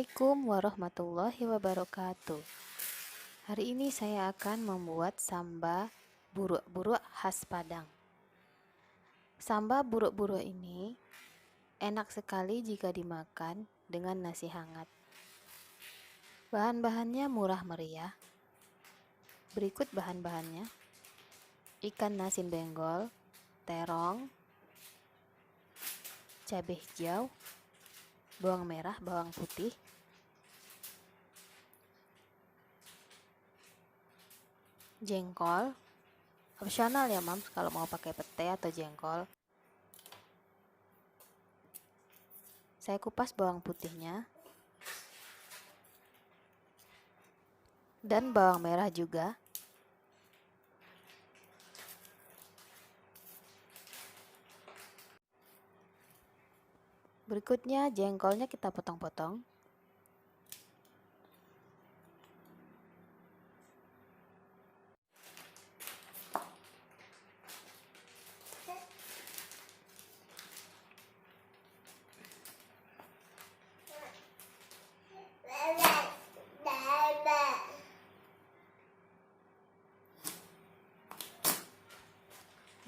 Assalamualaikum warahmatullahi wabarakatuh. Hari ini saya akan membuat samba buruk-buruk khas Padang. Samba buruk-buruk ini enak sekali jika dimakan dengan nasi hangat. Bahan-bahannya murah meriah. Berikut bahan-bahannya: ikan asin benggol, terong, cabai hijau, bawang merah, bawang putih, jengkol, opsional ya mams kalau mau pakai pete atau jengkol. Saya kupas bawang putihnya dan bawang merah juga. Berikutnya jengkolnya kita potong-potong.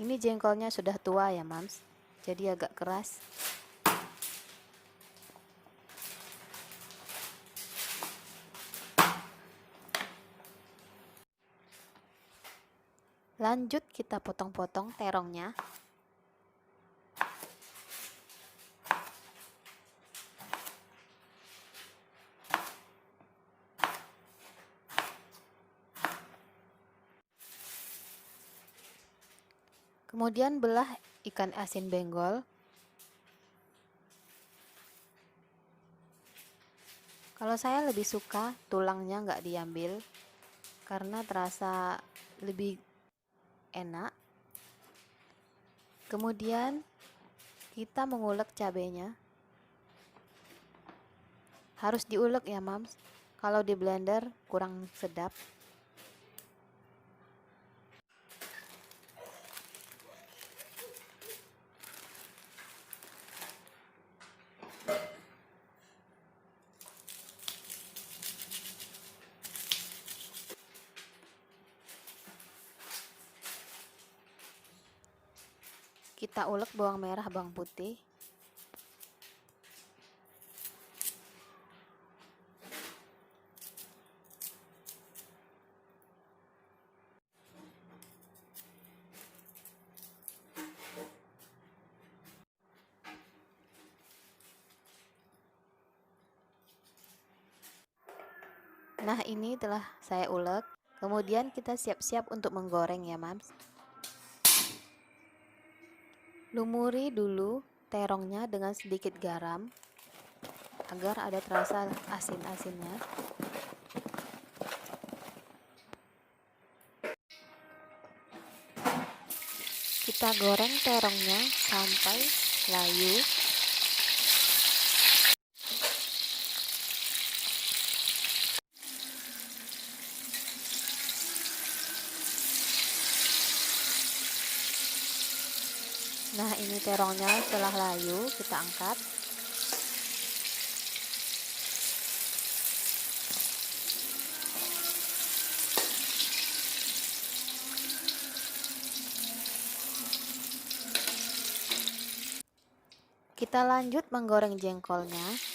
Ini jengkolnya sudah tua ya mams, jadi agak keras. Lanjut kita potong-potong terongnya. Kemudian belah ikan asin benggol. Kalau saya lebih suka tulangnya nggak diambil karena terasa lebih enak. Kemudian kita mengulek cabenya. Harus diulek ya mams, kalau di blender kurang sedap. Kita ulek bawang merah, bawang putih. Nah, ini telah saya ulek. Kemudian kita siap-siap untuk menggoreng ya mams. Lumuri dulu terongnya dengan sedikit garam agar ada terasa asin-asinnya. Kita goreng terongnya sampai layu. Nah, ini terongnya setelah layu, kita angkat. Kita lanjut menggoreng jengkolnya.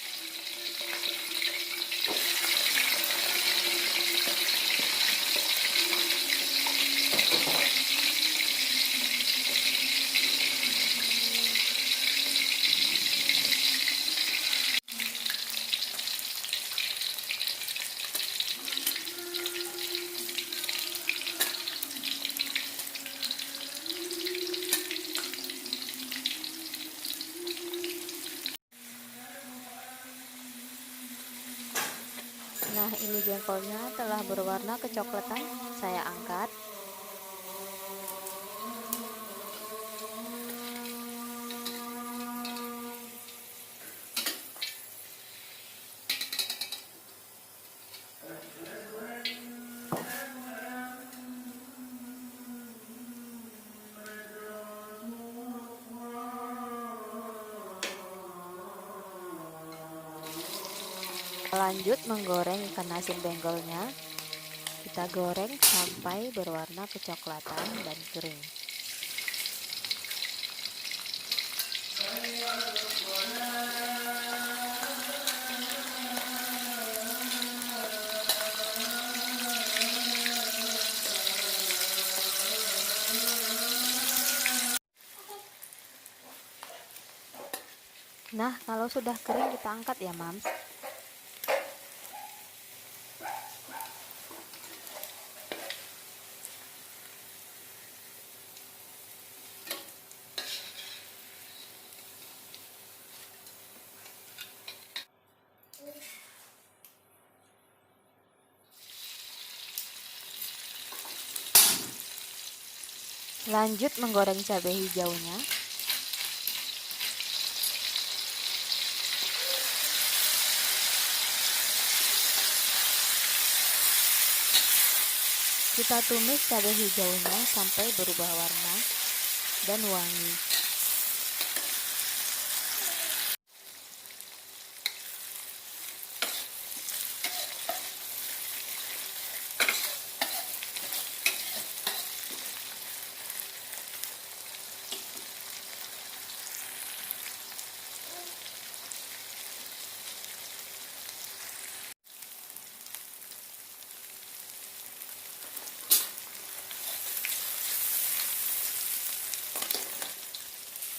Nah, ini jengkolnya telah berwarna kecoklatan. Saya angkat. Lanjut menggoreng ikan asin benggolnya. Kita goreng sampai berwarna kecoklatan dan kering. Nah, kalau sudah kering kita angkat ya, Mams. Lanjut menggoreng cabai hijaunya. Kita tumis cabai hijaunya sampai berubah warna dan wangi.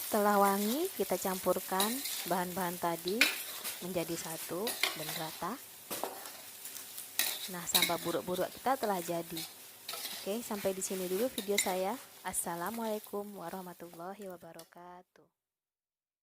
Setelah wangi, kita campurkan bahan-bahan tadi menjadi satu dan rata. Nah, sambal buruk-buruk kita telah jadi. Oke, sampai di sini dulu video saya. Assalamualaikum warahmatullahi wabarakatuh.